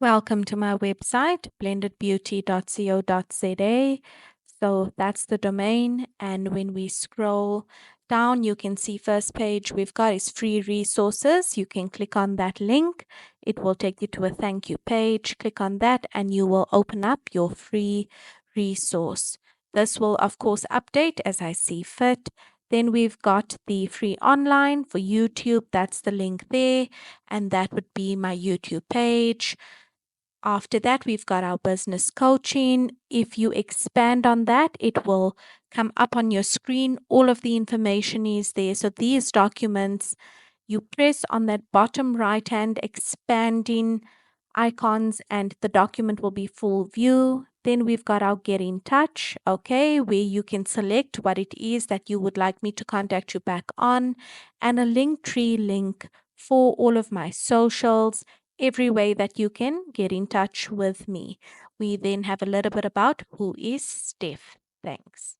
Welcome to my website, blendedbeauty.co.za. So that's the domain. And when we scroll down, you can see first page we've got is free resources. You can click on that link. It will take you to a thank you page. Click on that and you will open up your free resource. This will, of course, update as I see fit. Then we've got the free online for YouTube. That's the link there. And that would be my YouTube page. After that, we've got our business coaching. If you expand on that, it will come up on your screen. All of the information is there. So these documents, you press on that bottom right hand expanding icons and the document will be full view. Then we've got our get in touch, okay, where you can select what it is that you would like me to contact you back on, and a Linktree link for all of my socials, every way that you can get in touch with me. We then have a little bit about who is Steph. Thanks.